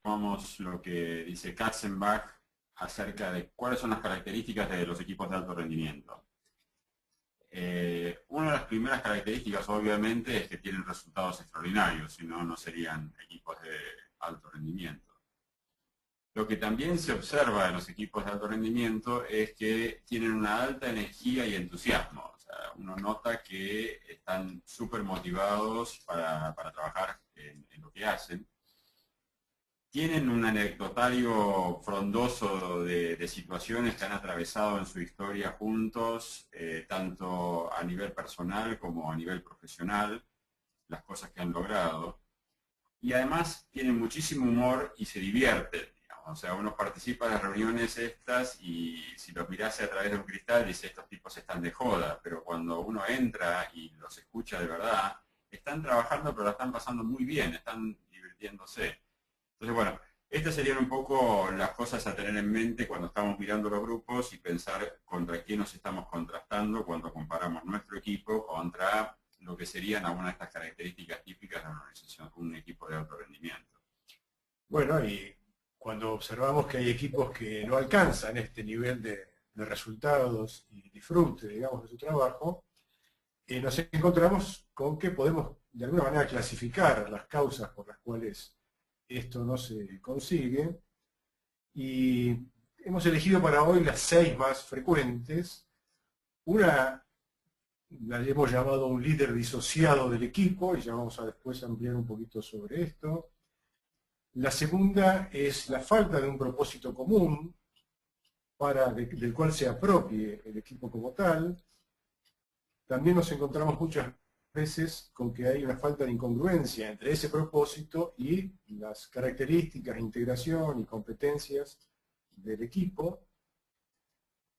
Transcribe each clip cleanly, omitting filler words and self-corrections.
Tomamos lo que dice Katzenbach acerca de cuáles son las características de los equipos de alto rendimiento. Una de las primeras características, obviamente, es que tienen resultados extraordinarios, si no, no serían equipos de alto rendimiento. Lo que también se observa en los equipos de alto rendimiento es que tienen una alta energía y entusiasmo. O sea, uno nota que están súper motivados para trabajar en lo que hacen. Tienen un anecdotario frondoso de situaciones que han atravesado en su historia juntos, tanto a nivel personal como a nivel profesional, las cosas que han logrado. Y además tienen muchísimo humor y se divierten. Digamos. O sea, uno participa en las reuniones estas y si los mirase a través de un cristal dice, estos tipos están de joda, pero cuando uno entra y los escucha de verdad, están trabajando pero la están pasando muy bien, están divirtiéndose. Entonces, bueno, estas serían un poco las cosas a tener en mente cuando estamos mirando los grupos y pensar contra quién nos estamos contrastando cuando comparamos nuestro equipo contra lo que serían algunas de estas características típicas de una organización, un equipo de alto rendimiento. Bueno, y cuando observamos que hay equipos que no alcanzan este nivel de resultados y disfrute, digamos, de su trabajo, nos encontramos con que podemos de alguna manera clasificar las causas por las cuales esto no se consigue y hemos elegido para hoy las 6 más frecuentes. Una la hemos llamado un líder disociado del equipo y ya vamos a después ampliar un poquito sobre esto. La segunda es la falta de un propósito común del cual se apropie el equipo como tal. También nos encontramos muchas veces con que hay una falta de incongruencia entre ese propósito y las características, integración y competencias del equipo.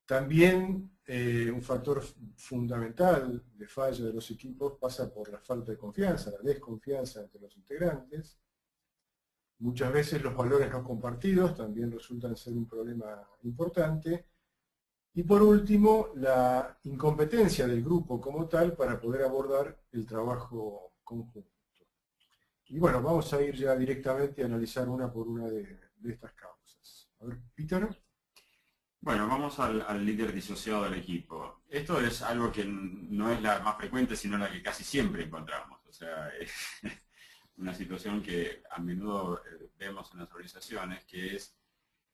También un factor fundamental de falla de los equipos pasa por la falta de confianza, la desconfianza entre los integrantes. Muchas veces los valores no compartidos también resultan ser un problema importante. Y por último, la incompetencia del grupo como tal para poder abordar el trabajo conjunto. Y bueno, vamos a ir ya directamente a analizar una por una de estas causas. A ver, Peter. Bueno, vamos al líder disociado del equipo. Esto es algo que no es la más frecuente, sino la que casi siempre encontramos. O sea, es una situación que a menudo vemos en las organizaciones, que es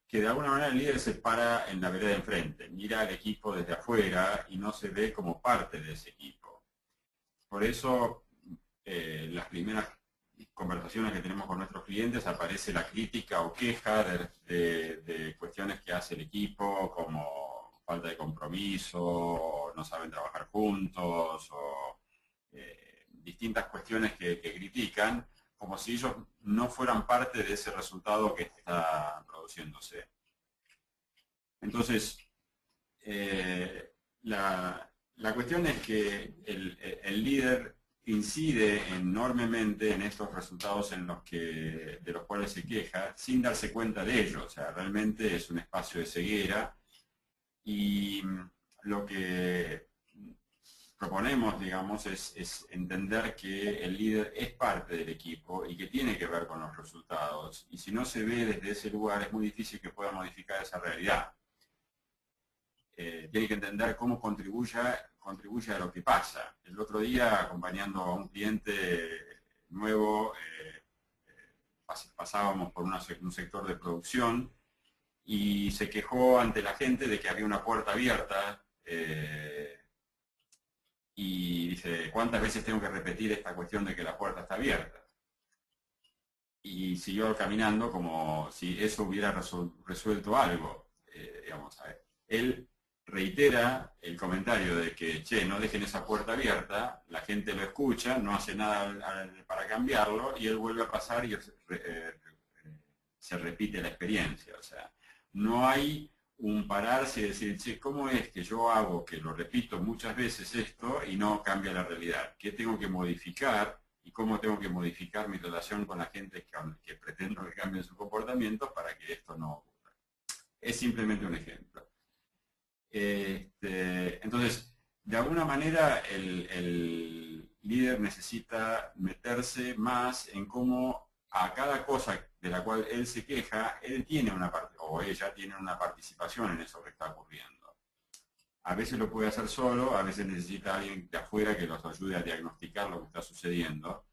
que de alguna manera el líder se para en la vereda de enfrente, mira al equipo desde afuera y no se ve como parte de ese equipo. Por eso, las primeras conversaciones que tenemos con nuestros clientes aparece la crítica o queja de cuestiones que hace el equipo, como falta de compromiso, o no saben trabajar juntos, o distintas cuestiones que critican, como si ellos no fueran parte de ese resultado que está produciéndose. Entonces, la cuestión es que el líder incide enormemente en estos resultados de los cuales se queja sin darse cuenta de ello. O sea, realmente es un espacio de ceguera y lo que proponemos, digamos, es entender que el líder es parte del equipo y que tiene que ver con los resultados. Y si no se ve desde ese lugar, es muy difícil que pueda modificar esa realidad. Tiene que entender cómo contribuye a lo que pasa. El otro día, acompañando a un cliente nuevo, pasábamos por un sector de producción y se quejó ante la gente de que había una puerta abierta y dice, ¿cuántas veces tengo que repetir esta cuestión de que la puerta está abierta? Y siguió caminando como si eso hubiera resuelto algo. Digamos, él reitera el comentario de que, che, no dejen esa puerta abierta, la gente lo escucha, no hace nada para cambiarlo, y él vuelve a pasar y se repite la experiencia. O sea, no hay un pararse y decir, che, ¿cómo es que yo hago, que lo repito muchas veces esto, y no cambia la realidad? ¿Qué tengo que modificar? Y cómo tengo que modificar mi relación con la gente que pretendo que cambie su comportamiento para que esto no ocurra. Es simplemente un ejemplo. Entonces, de alguna manera, el líder necesita meterse más en cómo a cada cosa de la cual él se queja, él tiene una parte, o ella tiene una participación en eso que está ocurriendo. A veces lo puede hacer solo, a veces necesita a alguien de afuera que los ayude a diagnosticar lo que está sucediendo.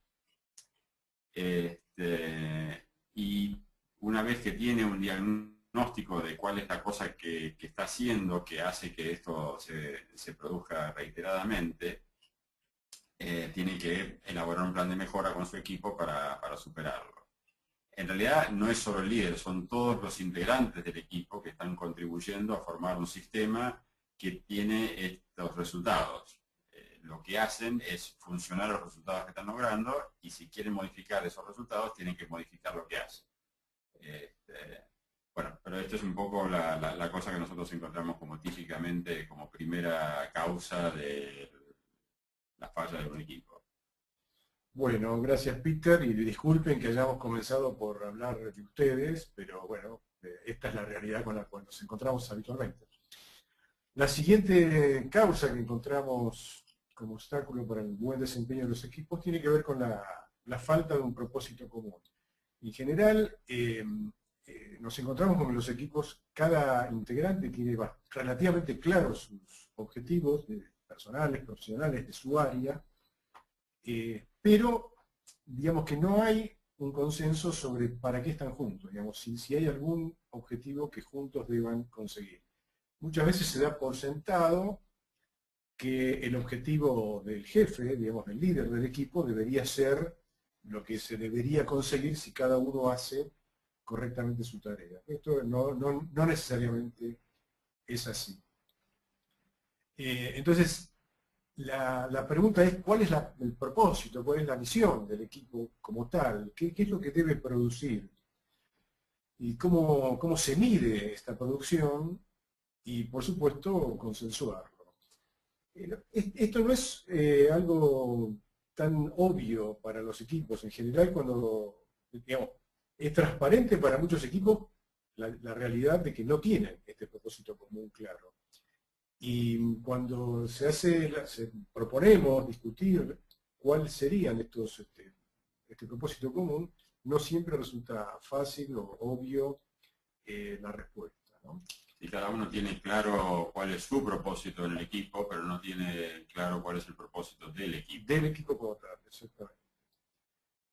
Y una vez que tiene un diagnóstico de cuál es la cosa que está haciendo, que hace que esto se produzca reiteradamente, tiene que elaborar un plan de mejora con su equipo para superarlo. En realidad no es solo el líder, son todos los integrantes del equipo que están contribuyendo a formar un sistema que tiene estos resultados. Lo que hacen es funcionar los resultados que están logrando, y si quieren modificar esos resultados tienen que modificar lo que hacen. Bueno, pero esto es un poco la cosa que nosotros encontramos como típicamente como primera causa de la falla de un equipo. Bueno, gracias Peter, y disculpen que hayamos comenzado por hablar de ustedes, pero bueno, esta es la realidad con la cual nos encontramos habitualmente. La siguiente causa que encontramos como obstáculo para el buen desempeño de los equipos tiene que ver con la falta de un propósito común. En general, nos encontramos con que los equipos, cada integrante tiene relativamente claros sus objetivos personales, profesionales, de su área, pero digamos que no hay un consenso sobre para qué están juntos, digamos, si hay algún objetivo que juntos deban conseguir. Muchas veces se da por sentado que el objetivo del jefe, digamos, del líder del equipo, debería ser lo que se debería conseguir si cada uno hace correctamente su tarea. Esto no necesariamente es así. Entonces, la pregunta es, ¿cuál es el propósito, cuál es la misión del equipo como tal? ¿Qué es lo que debe producir? ¿Y cómo se mide esta producción? Y, por supuesto, consensuarlo. Esto no es algo tan obvio para los equipos. En general, cuando, digamos, es transparente para muchos equipos la realidad de que no tienen este propósito común claro. Y cuando proponemos discutir cuáles serían este propósito común, no siempre resulta fácil o obvio la respuesta, ¿no? Y cada uno tiene claro cuál es su propósito en el equipo, pero no tiene claro cuál es el propósito del equipo. Del equipo como tal, exactamente.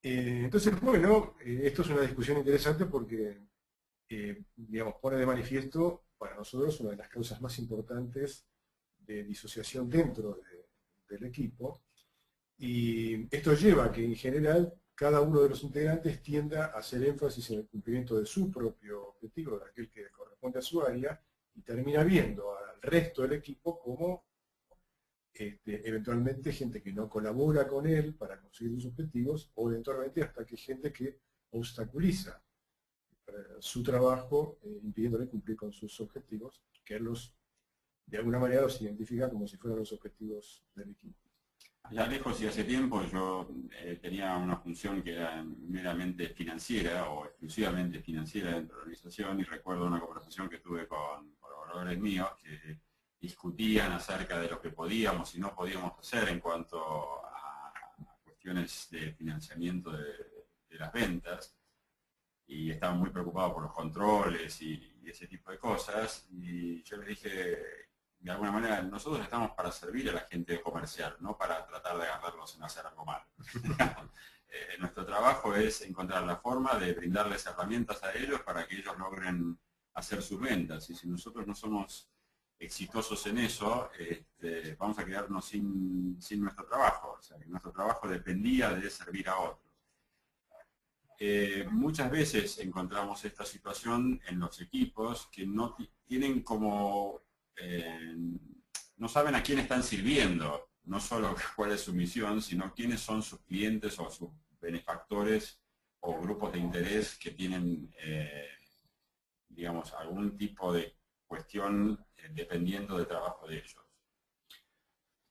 Entonces, bueno, esto es una discusión interesante porque, digamos, pone de manifiesto para nosotros una de las causas más importantes de disociación dentro del equipo. Y esto lleva a que, en general, cada uno de los integrantes tienda a hacer énfasis en el cumplimiento de su propio objetivo, de aquel que corresponde a su área, y termina viendo al resto del equipo como eventualmente gente que no colabora con él para conseguir sus objetivos, o eventualmente hasta que gente que obstaculiza su trabajo, impidiéndole cumplir con sus objetivos, que él de alguna manera los identifica como si fueran los objetivos del equipo. Allá lejos y hace tiempo yo tenía una función que era meramente financiera o exclusivamente financiera dentro de la organización, y recuerdo una conversación que tuve con colaboradores míos que discutían acerca de lo que podíamos y no podíamos hacer en cuanto a cuestiones de financiamiento de las ventas, y estaban muy preocupados por los controles y ese tipo de cosas, y yo les dije, de alguna manera, nosotros estamos para servir a la gente comercial, no para tratar de agarrarlos en hacer algo mal. Nuestro trabajo es encontrar la forma de brindarles herramientas a ellos para que ellos logren hacer sus ventas, y si nosotros no somos exitosos en eso, vamos a quedarnos sin nuestro trabajo. O sea, que nuestro trabajo dependía de servir a otros. Muchas veces encontramos esta situación en los equipos que no tienen como, no saben a quién están sirviendo, no solo cuál es su misión, sino quiénes son sus clientes o sus benefactores o grupos de interés que tienen, digamos, algún tipo de cuestión dependiendo del trabajo de ellos.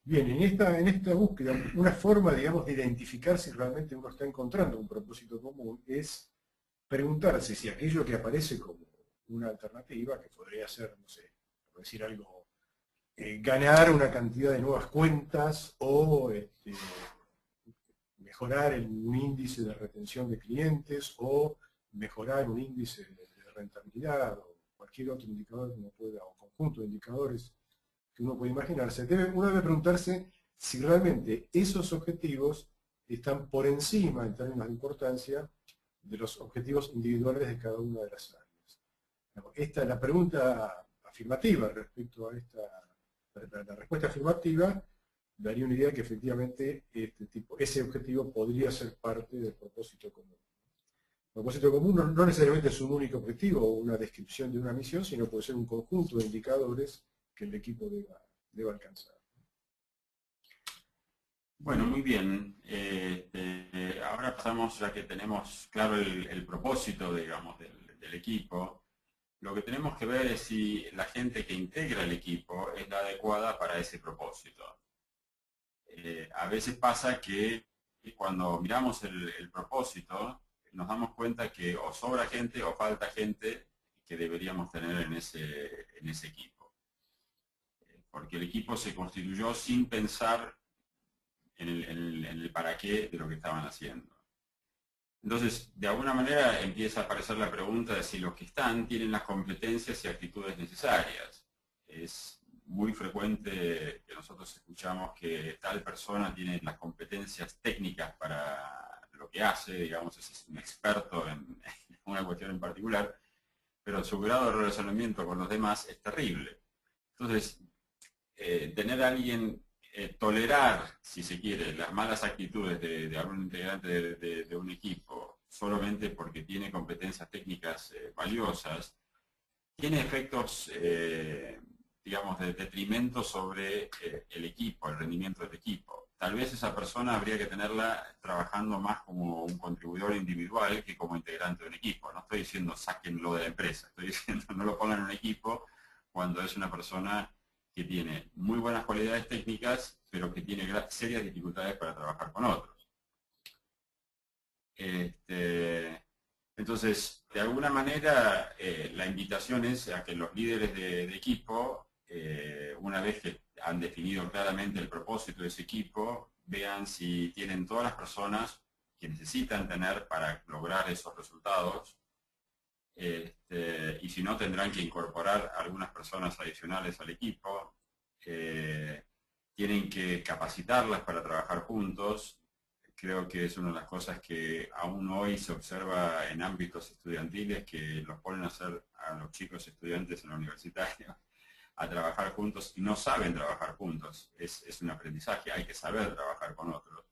Bien, en esta búsqueda, una forma, digamos, de identificar si realmente uno está encontrando un propósito común es preguntarse si aquello que aparece como una alternativa, que podría ser, no sé, por decir algo, ganar una cantidad de nuevas cuentas o mejorar un índice de retención de clientes o mejorar un índice de rentabilidad o cualquier otro indicador que uno pueda, o conjunto de indicadores que uno puede imaginarse, uno debe preguntarse si realmente esos objetivos están por encima, en términos de importancia, de los objetivos individuales de cada una de las áreas. Esta es la pregunta afirmativa respecto a la respuesta afirmativa daría una idea que efectivamente ese objetivo podría ser parte del propósito común. El propósito común no necesariamente es un único objetivo o una descripción de una misión, sino puede ser un conjunto de indicadores que el equipo deba alcanzar. Bueno, muy bien. Ahora pasamos, ya que tenemos claro el propósito, digamos, del equipo, lo que tenemos que ver es si la gente que integra el equipo es la adecuada para ese propósito. A veces pasa que cuando miramos el propósito, nos damos cuenta que o sobra gente o falta gente que deberíamos tener en ese equipo. Porque el equipo se constituyó sin pensar en el para qué de lo que estaban haciendo. Entonces, de alguna manera empieza a aparecer la pregunta de si los que están tienen las competencias y actitudes necesarias. Es muy frecuente que nosotros escuchamos que tal persona tiene las competencias técnicas para lo que hace, digamos, es un experto en una cuestión en particular, pero su grado de relacionamiento con los demás es terrible. Entonces, tener a alguien, tolerar, si se quiere, las malas actitudes de algún integrante de un equipo, solamente porque tiene competencias técnicas valiosas, tiene efectos, digamos, de detrimento sobre el equipo, el rendimiento del equipo. Tal vez esa persona habría que tenerla trabajando más como un contribuidor individual que como integrante de un equipo. No estoy diciendo sáquenlo de la empresa, estoy diciendo no lo pongan en un equipo cuando es una persona que tiene muy buenas cualidades técnicas, pero que tiene serias dificultades para trabajar con otros. Entonces, de alguna manera, la invitación es a que los líderes de equipo, una vez que han definido claramente el propósito de ese equipo, vean si tienen todas las personas que necesitan tener para lograr esos resultados, y si no, tendrán que incorporar algunas personas adicionales al equipo, tienen que capacitarlas para trabajar juntos. Creo que es una de las cosas que aún hoy se observa en ámbitos estudiantiles, que los ponen a hacer a los chicos estudiantes en la universitaria a trabajar juntos y no saben trabajar juntos. Es un aprendizaje, hay que saber trabajar con otros.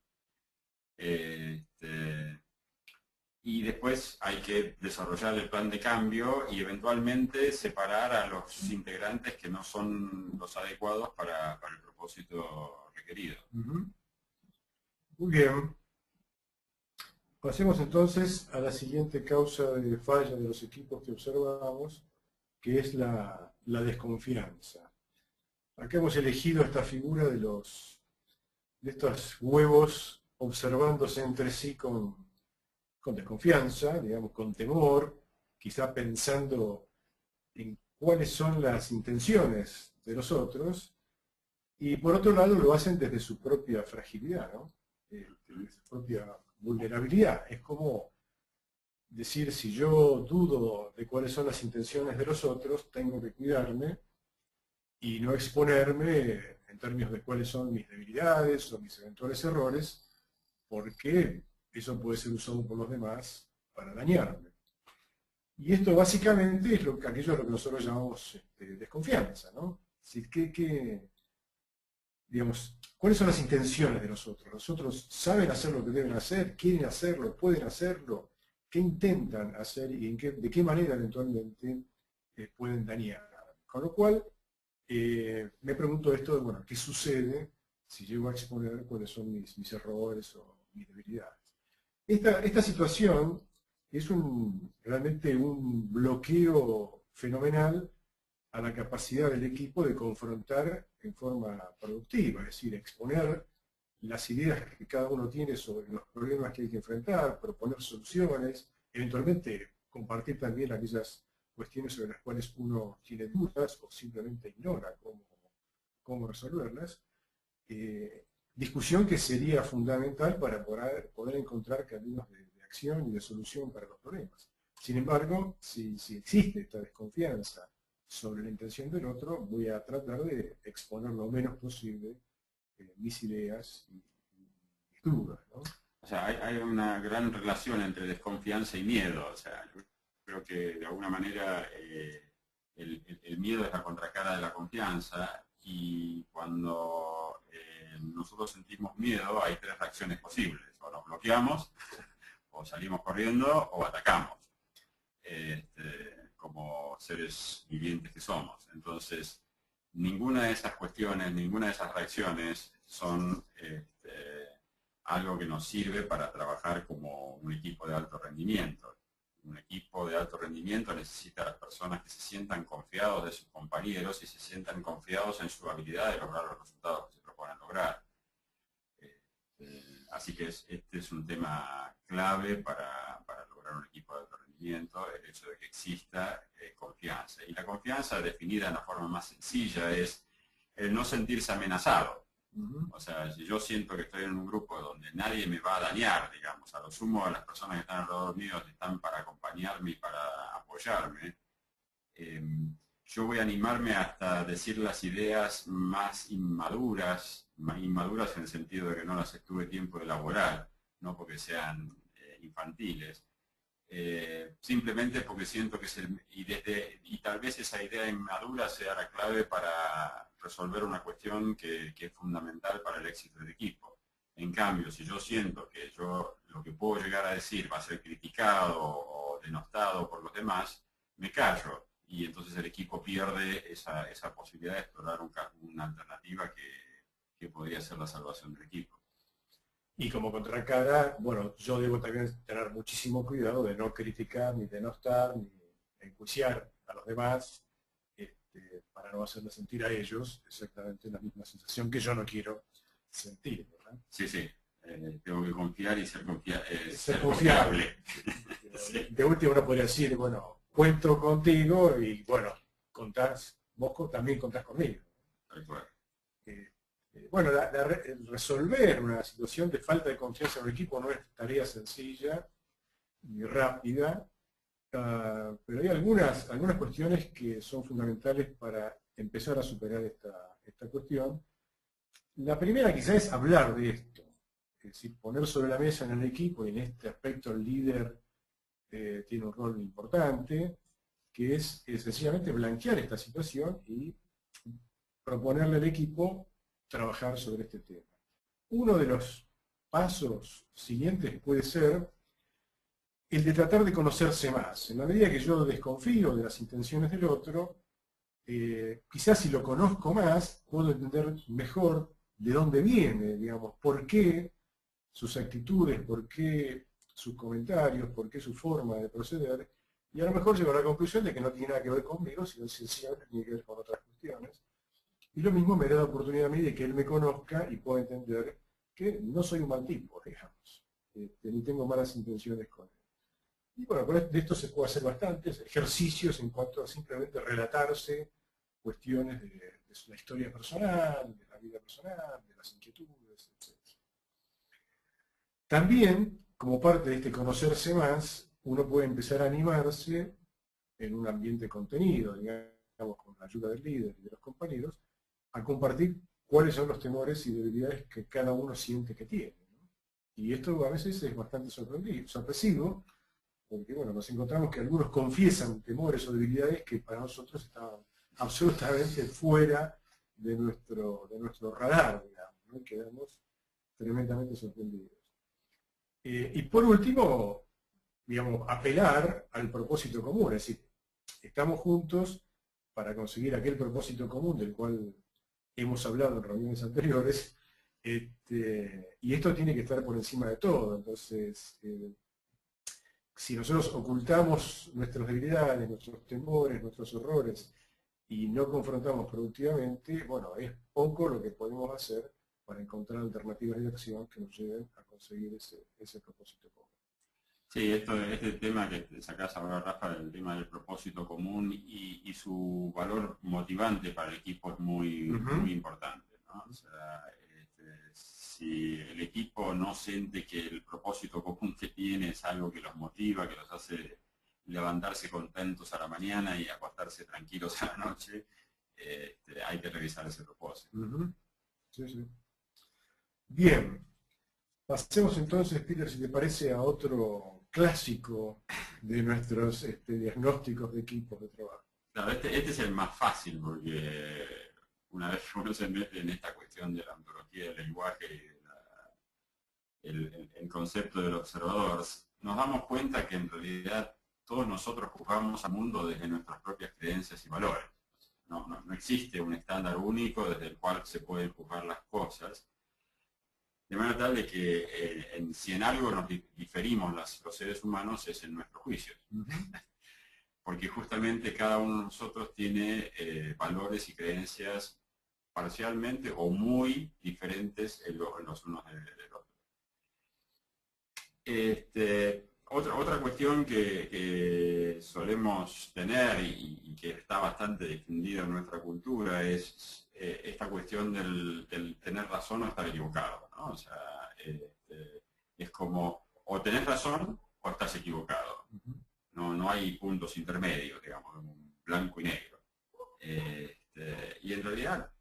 Y después hay que desarrollar el plan de cambio y eventualmente separar a los integrantes que no son los adecuados para el propósito requerido. Muy bien. Pasemos entonces a la siguiente causa de falla de los equipos que observamos, que es la desconfianza. Acá hemos elegido esta figura de estos huevos observándose entre sí con desconfianza, digamos, con temor, quizá pensando en cuáles son las intenciones de los otros, y por otro lado lo hacen desde su propia fragilidad, ¿no? Desde su propia vulnerabilidad. Es como decir, si yo dudo de cuáles son las intenciones de los otros, tengo que cuidarme y no exponerme en términos de cuáles son mis debilidades o mis eventuales errores, porque eso puede ser usado por los demás para dañarme. Y esto básicamente es aquello a lo que nosotros llamamos desconfianza, ¿no? Es decir, digamos, ¿cuáles son las intenciones de nosotros? ¿Los otros saben hacer lo que deben hacer? ¿Quieren hacerlo? ¿Pueden hacerlo? ¿Qué intentan hacer? ¿Y de qué manera eventualmente pueden dañar? Con lo cual, me pregunto esto de, bueno, ¿qué sucede si llego a exponer cuáles son mis errores o mis debilidades? Esta situación es realmente un bloqueo fenomenal a la capacidad del equipo de confrontar en forma productiva, es decir, exponer las ideas que cada uno tiene sobre los problemas que hay que enfrentar, proponer soluciones, eventualmente compartir también aquellas cuestiones sobre las cuales uno tiene dudas o simplemente ignora cómo resolverlas. Discusión que sería fundamental para poder encontrar caminos de acción y de solución para los problemas. Sin embargo, si existe esta desconfianza sobre la intención del otro, voy a tratar de exponer lo menos posible mis ideas y mis dudas, ¿no? O sea, hay una gran relación entre desconfianza y miedo. O sea, yo creo que de alguna manera el miedo es la contracara de la confianza y cuando nosotros sentimos miedo hay tres reacciones posibles. O nos bloqueamos, o salimos corriendo, o atacamos, como seres vivientes que somos. Entonces, ninguna de esas cuestiones, ninguna de esas reacciones son algo que nos sirve para trabajar como un equipo de alto rendimiento. Un equipo de alto rendimiento necesita a las personas que se sientan confiados de sus compañeros y se sientan confiados en su habilidad de lograr los resultados que se proponen lograr. Así que este es un tema clave para lograr un equipo de alto rendimiento, el hecho de que exista confianza. Y la confianza, definida en la forma más sencilla, es el no sentirse amenazado. O sea, si yo siento que estoy en un grupo donde nadie me va a dañar, digamos, a lo sumo las personas que están alrededor mío están para acompañarme y para apoyarme, yo voy a animarme hasta decir las ideas más inmaduras en el sentido de que no las tuve tiempo de elaborar, no porque sean infantiles, simplemente porque siento que y tal vez esa idea inmadura sea la clave para resolver una cuestión que es fundamental para el éxito del equipo. En cambio, si yo siento que lo que puedo llegar a decir va a ser criticado o denostado por los demás, me callo y entonces el equipo pierde esa posibilidad de explorar una alternativa que podría ser la salvación del equipo. Y como contracara, bueno, yo debo también tener muchísimo cuidado de no criticar, ni denostar, ni enjuiciar a los demás, para no hacerles sentir a ellos exactamente la misma sensación que yo no quiero sentir, ¿verdad? Sí, sí. Tengo que confiar y ser Ser confiable. Sí. De último uno podría decir, bueno, cuento contigo y bueno, vos también contás conmigo. Bueno, el resolver una situación de falta de confianza en un equipo no es tarea sencilla ni rápida, pero hay algunas cuestiones que son fundamentales para empezar a superar esta cuestión. La primera quizás es hablar de esto, es decir, poner sobre la mesa en el equipo, y en este aspecto el líder tiene un rol importante, que es sencillamente blanquear esta situación y proponerle al equipo trabajar sobre este tema. Uno de los pasos siguientes puede ser el de tratar de conocerse más. En la medida que yo desconfío de las intenciones del otro, quizás si lo conozco más, puedo entender mejor de dónde viene, digamos, por qué sus actitudes, por qué sus comentarios, por qué su forma de proceder, y a lo mejor llego a la conclusión de que no tiene nada que ver conmigo, sino sencillamente tiene que ver con otras cuestiones. Y lo mismo me da la oportunidad a mí de que él me conozca y pueda entender que no soy un mal tipo, digamos, ni tengo malas intenciones con él. Y bueno, de esto se puede hacer bastantes ejercicios en cuanto a simplemente relatarse cuestiones de la historia personal, de la vida personal, de las inquietudes, etc. También, como parte de este conocerse más, uno puede empezar a animarse en un ambiente contenido, digamos, con la ayuda del líder y de los compañeros, a compartir cuáles son los temores y debilidades que cada uno siente que tiene, ¿no? Y esto a veces es bastante sorpresivo, porque bueno, nos encontramos que algunos confiesan temores o debilidades que para nosotros estaban absolutamente fuera de nuestro radar, digamos, ¿no? Y quedamos tremendamente sorprendidos. Y por último, digamos, apelar al propósito común, es decir, estamos juntos para conseguir aquel propósito común del cual hemos hablado en reuniones anteriores, y esto tiene que estar por encima de todo. Entonces, si nosotros ocultamos nuestras debilidades, nuestros temores, nuestros errores, y no confrontamos productivamente, bueno, es poco lo que podemos hacer para encontrar alternativas de acción que nos lleven a conseguir ese propósito común. Sí, este tema que sacás ahora, Rafa, el tema del propósito común y su valor motivante para el equipo es muy importante, ¿no? O sea, si el equipo no siente que el propósito común que tiene es algo que los motiva, que los hace levantarse contentos a la mañana y acostarse tranquilos a la noche, hay que revisar ese propósito. Sí, sí. Bien, pasemos entonces, Peter, si te parece, a otro clásico de nuestros diagnósticos de equipos de trabajo. Claro, este es el más fácil porque una vez que uno se mete en esta cuestión de la ontología del lenguaje y el concepto del observador, nos damos cuenta que en realidad todos nosotros juzgamos al mundo desde nuestras propias creencias y valores. No existe un estándar único desde el cual se pueden juzgar las cosas, de manera tal de que si en algo nos diferimos los seres humanos es en nuestros juicios. Porque justamente cada uno de nosotros tiene valores y creencias parcialmente o muy diferentes en los unos del otro. Otra cuestión que solemos tener y que está bastante difundida en nuestra cultura es esta cuestión del tener razón o estar equivocado, ¿no? O sea, es como o tenés razón o estás equivocado. No hay puntos intermedios, digamos, blanco y negro. Y en realidad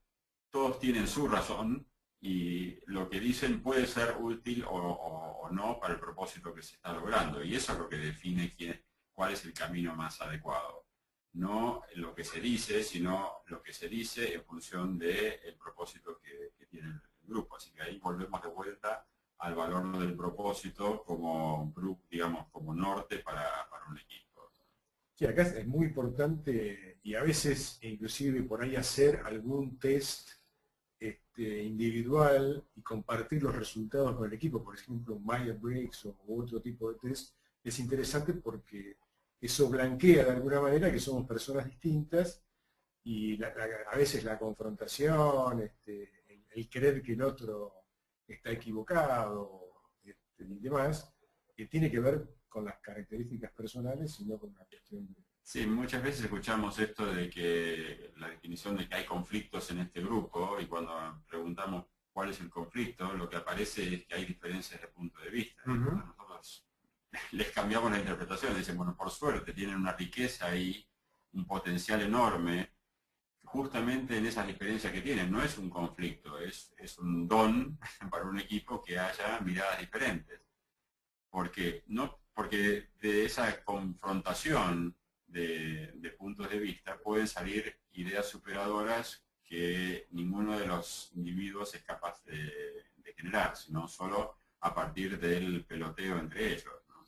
todos tienen su razón y lo que dicen puede ser útil o no para el propósito que se está logrando. Y eso es lo que define cuál es el camino más adecuado. No lo que se dice, sino lo que se dice en función del propósito que tiene el grupo. Así que ahí volvemos de vuelta al valor del propósito como, digamos, como norte para un equipo. Sí, acá es muy importante y a veces inclusive por ahí hacer algún test individual y compartir los resultados con el equipo, por ejemplo, Myers-Briggs o otro tipo de test, es interesante porque eso blanquea de alguna manera que somos personas distintas y a veces la confrontación, el creer que el otro está equivocado y demás, que tiene que ver con las características personales y no con una cuestión de... Sí, muchas veces escuchamos esto de que la definición de que hay conflictos en este grupo y cuando preguntamos cuál es el conflicto, lo que aparece es que hay diferencias de punto de vista. Nosotros les cambiamos la interpretación, dicen, bueno, por suerte tienen una riqueza y un potencial enorme justamente en esas diferencias que tienen. No es un conflicto, es un don para un equipo que haya miradas diferentes. Porque de esa confrontación de puntos de vista pueden salir ideas superadoras que ninguno de los individuos es capaz de generar, sino solo a partir del peloteo entre ellos, ¿no?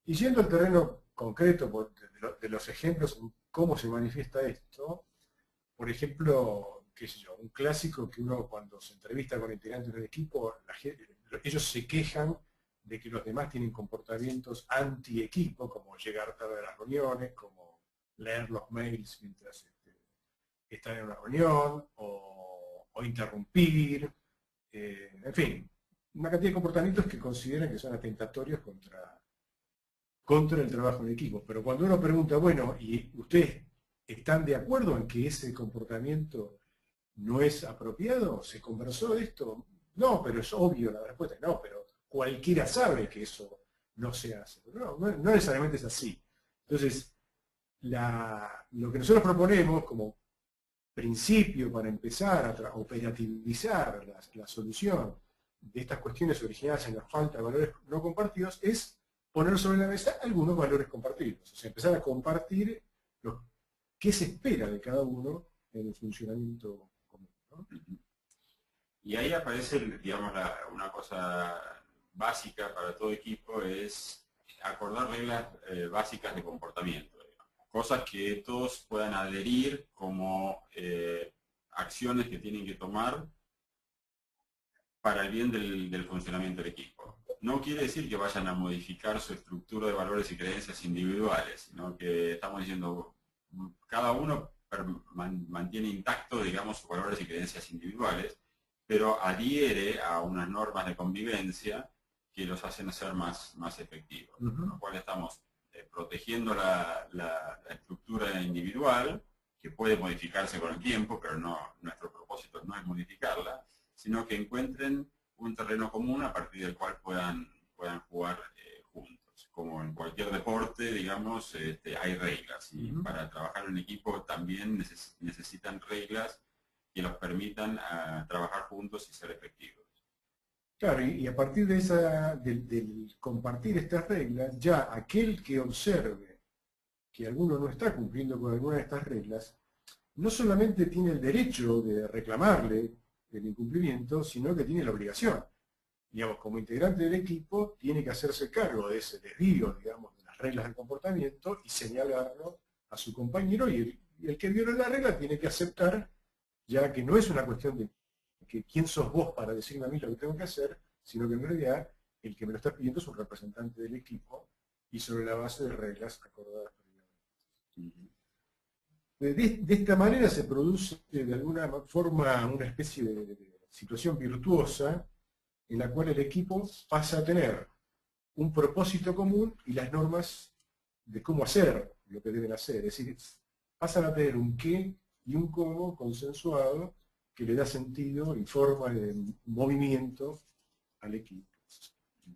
Y yendo al terreno concreto de los ejemplos en cómo se manifiesta esto, por ejemplo, qué sé yo, un clásico que uno cuando se entrevista con integrantes del equipo, ellos se quejan de que los demás tienen comportamientos anti-equipo, como llegar tarde a las reuniones, como leer los mails mientras están en una reunión, o interrumpir, en fin, una cantidad de comportamientos que consideran que son atentatorios contra el trabajo en equipo. Pero cuando uno pregunta, bueno, ¿y ustedes están de acuerdo en que ese comportamiento no es apropiado? ¿Se conversó de esto? No, pero es obvio la respuesta, no, pero cualquiera sabe que eso no se hace. Pero no necesariamente es así. Entonces, lo que nosotros proponemos como principio para empezar a operativizar la solución de estas cuestiones originadas en la falta de valores no compartidos es poner sobre la mesa algunos valores compartidos. O sea, empezar a compartir qué se espera de cada uno en el funcionamiento común, ¿no? Y ahí aparece, digamos, una cosa básica para todo equipo es acordar reglas básicas de comportamiento, digamos. Cosas que todos puedan adherir como acciones que tienen que tomar para el bien del funcionamiento del equipo. No quiere decir que vayan a modificar su estructura de valores y creencias individuales, sino que estamos diciendo cada uno mantiene intacto, digamos, sus valores y creencias individuales, pero adhiere a unas normas de convivencia que los hacen ser más efectivos. Con lo cual estamos protegiendo la estructura individual, que puede modificarse con el tiempo, pero nuestro propósito no es modificarla, sino que encuentren un terreno común a partir del cual puedan jugar juntos. como en cualquier deporte, digamos, hay reglas. Y para trabajar en equipo también necesitan reglas que los permitan trabajar juntos y ser efectivos. Claro, y a partir de del compartir estas reglas, ya aquel que observe que alguno no está cumpliendo con alguna de estas reglas, no solamente tiene el derecho de reclamarle el incumplimiento, sino que tiene la obligación. Digamos, como integrante del equipo, tiene que hacerse cargo de ese desvío, digamos, de las reglas del comportamiento y señalarlo a su compañero, y el que viola la regla tiene que aceptar, ya que no es una cuestión de que quién sos vos para decirme a mí lo que tengo que hacer, sino que en realidad el que me lo está pidiendo es un representante del equipo y sobre la base de reglas acordadas previamente. De esta manera se produce de alguna forma una especie de situación virtuosa en la cual el equipo pasa a tener un propósito común y las normas de cómo hacer lo que deben hacer. Es decir, pasan a tener un qué y un cómo consensuado que le da sentido y forma de movimiento al equipo.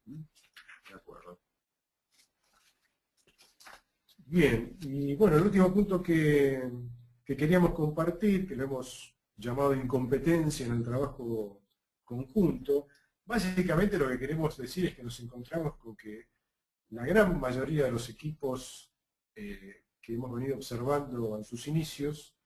De acuerdo. Bien, y bueno, el último punto que queríamos compartir, que lo hemos llamado incompetencia en el trabajo conjunto, básicamente lo que queremos decir es que nos encontramos con que la gran mayoría de los equipos que hemos venido observando en sus inicios,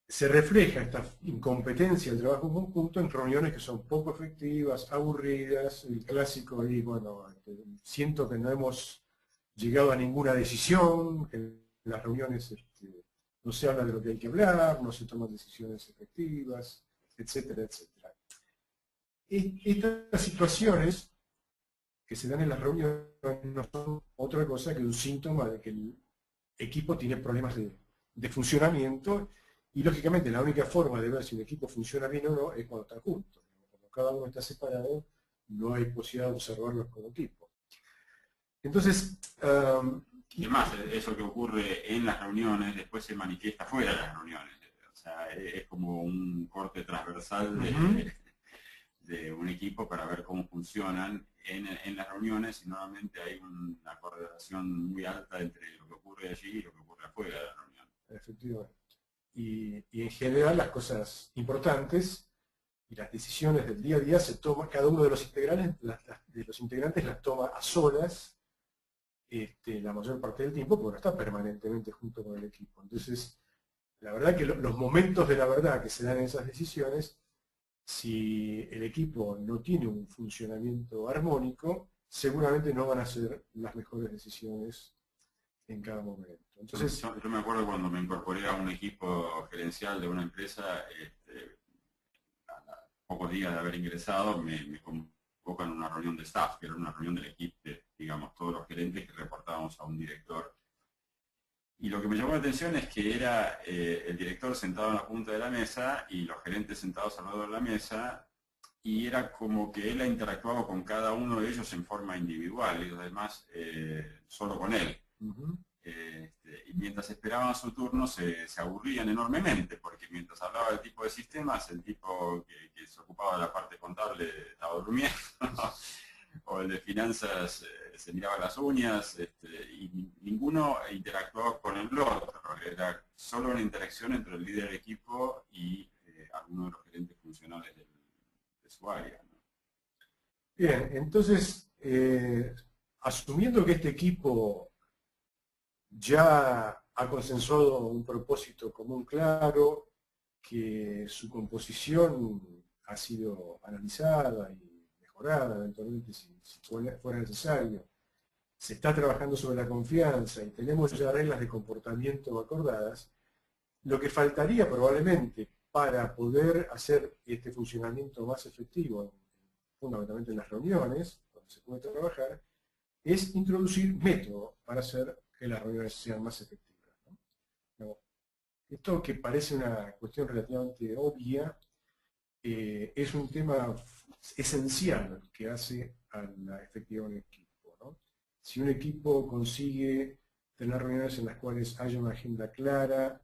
se refleja esta incompetencia del trabajo conjunto en reuniones que son poco efectivas, aburridas, el clásico ahí, bueno, siento que no hemos llegado a ninguna decisión, que en las reuniones no se habla de lo que hay que hablar, no se toman decisiones efectivas, etcétera, etcétera. Estas situaciones que se dan en las reuniones no son otra cosa que un síntoma de que el equipo tiene problemas de funcionamiento, y lógicamente la única forma de ver si un equipo funciona bien o no es cuando están juntos. Cuando cada uno está separado, no hay posibilidad de observarlos como equipo. Entonces, y además, eso que ocurre en las reuniones después se manifiesta fuera de las reuniones. O sea, es como un corte transversal de un equipo para ver cómo funcionan en las reuniones, y normalmente hay una correlación muy alta entre lo que ocurre allí y lo que ocurre afuera de la reunión. Efectivamente. Y en general las cosas importantes y las decisiones del día a día se toman, cada uno de los integrantes las toma a solas la mayor parte del tiempo, porque no está permanentemente junto con el equipo. Entonces, la verdad que los momentos de la verdad que se dan en esas decisiones, si el equipo no tiene un funcionamiento armónico, seguramente no van a ser las mejores decisiones en cada momento. Entonces, yo me acuerdo cuando me incorporé a un equipo gerencial de una empresa, a pocos días de haber ingresado, me convocan a una reunión de staff, que era una reunión del equipo, digamos, todos los gerentes que reportábamos a un director. Y lo que me llamó la atención es que era el director sentado en la punta de la mesa y los gerentes sentados alrededor de la mesa, y era como que él ha interactuado con cada uno de ellos en forma individual y los demás solo con él. Y mientras esperaban su turno se aburrían enormemente, porque mientras hablaba del tipo de sistemas, el tipo que se ocupaba de la parte contable estaba durmiendo, o el de finanzas se miraba las uñas, y ninguno interactuaba con el otro. Era solo una interacción entre el líder del equipo y alguno de los gerentes funcionales de su área, ¿no? Bien, entonces, asumiendo que este equipo ya ha consensuado un propósito común claro, que su composición ha sido analizada y mejorada eventualmente si fuera necesario, se está trabajando sobre la confianza y tenemos ya reglas de comportamiento acordadas, lo que faltaría probablemente para poder hacer este funcionamiento más efectivo, fundamentalmente en las reuniones, donde se puede trabajar, es introducir método para hacer que las reuniones sean más efectivas, ¿no? Esto, que parece una cuestión relativamente obvia, es un tema esencial que hace a la efectividad de un equipo, ¿no? Si un equipo consigue tener reuniones en las cuales haya una agenda clara,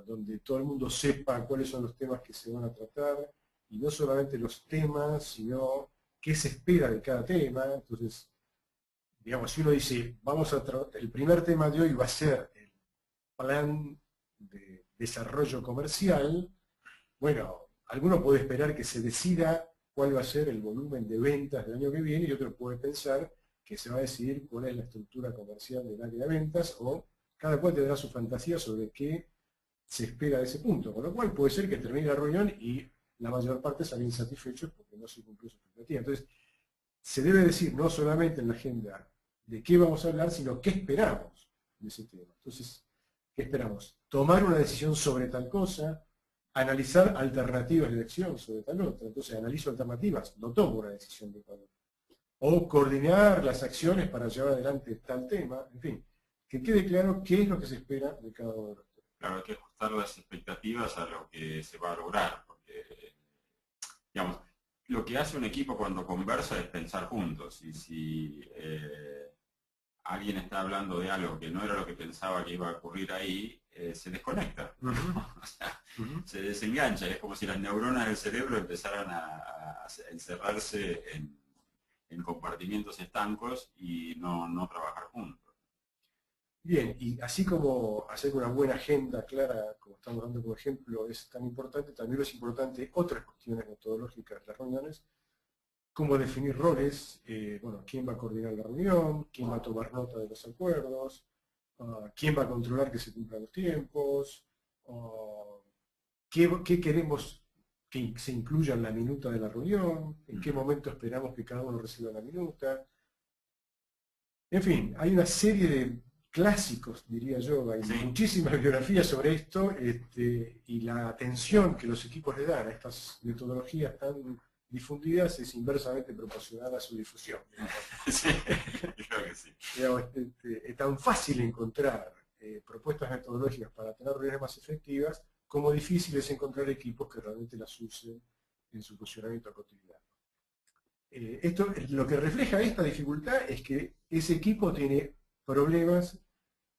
donde todo el mundo sepa cuáles son los temas que se van a tratar, y no solamente los temas, sino qué se espera de cada tema, entonces digamos, si uno dice, el primer tema de hoy va a ser el plan de desarrollo comercial, bueno, alguno puede esperar que se decida cuál va a ser el volumen de ventas del año que viene y otro puede pensar que se va a decidir cuál es la estructura comercial del área de ventas, o cada cual tendrá su fantasía sobre qué se espera de ese punto, con lo cual puede ser que termine la reunión y la mayor parte salga insatisfechos porque no se cumplió su expectativa. Entonces, se debe decir no solamente en la agenda de qué vamos a hablar, sino qué esperamos de ese tema. Entonces, ¿qué esperamos? Tomar una decisión sobre tal cosa, analizar alternativas de elección sobre tal otra. Entonces, analizo alternativas, no tomo una decisión de tal otra. O coordinar las acciones para llevar adelante tal tema, en fin, que quede claro qué es lo que se espera de cada uno de los temas. Claro, hay que ajustar las expectativas a lo que se va a lograr, porque, digamos, lo que hace un equipo cuando conversa es pensar juntos, y si alguien está hablando de algo que no era lo que pensaba que iba a ocurrir ahí, se desconecta. O sea, se desengancha, es como si las neuronas del cerebro empezaran a encerrarse en compartimientos estancos y no trabajar juntos. Bien, y así como hacer una buena agenda clara, como estamos dando como ejemplo, es tan importante, también es importante otras cuestiones metodológicas de las reuniones, cómo definir roles, bueno, quién va a coordinar la reunión, quién va a tomar nota de los acuerdos, quién va a controlar que se cumplan los tiempos, qué queremos que se incluya en la minuta de la reunión, en qué momento esperamos que cada uno reciba la minuta. En fin, hay una serie de clásicos, diría yo, hay muchísimas bibliografías sobre esto, y la atención que los equipos le dan a estas metodologías tan difundidas es inversamente proporcional a su difusión. Sí, creo que sí. Es tan fácil encontrar propuestas metodológicas para tener reuniones más efectivas, como difícil es encontrar equipos que realmente las usen en su funcionamiento cotidiano. Lo que refleja esta dificultad es que ese equipo tiene problemas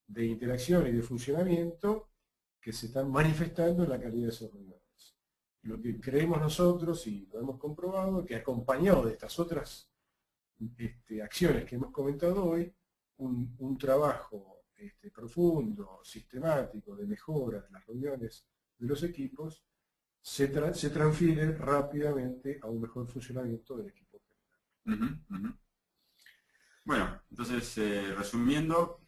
de interacción y de funcionamiento que se están manifestando en la calidad de sus reuniones. Lo que creemos nosotros, y lo hemos comprobado, que acompañado de estas otras acciones que hemos comentado hoy, un trabajo profundo, sistemático, de mejora de las reuniones de los equipos, se transfiere rápidamente a un mejor funcionamiento del equipo. Bueno, entonces, resumiendo,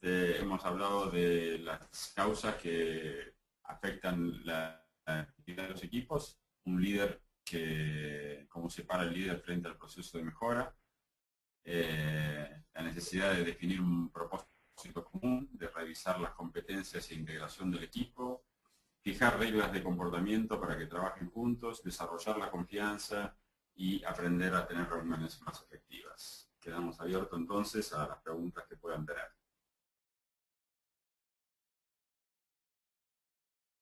hemos hablado de las causas que afectan la actividad de los equipos, un líder cómo se para el líder frente al proceso de mejora, la necesidad de definir un propósito común, de revisar las competencias e integración del equipo, fijar reglas de comportamiento para que trabajen juntos, desarrollar la confianza y aprender a tener reuniones más efectivas. Quedamos abiertos entonces a las preguntas que puedan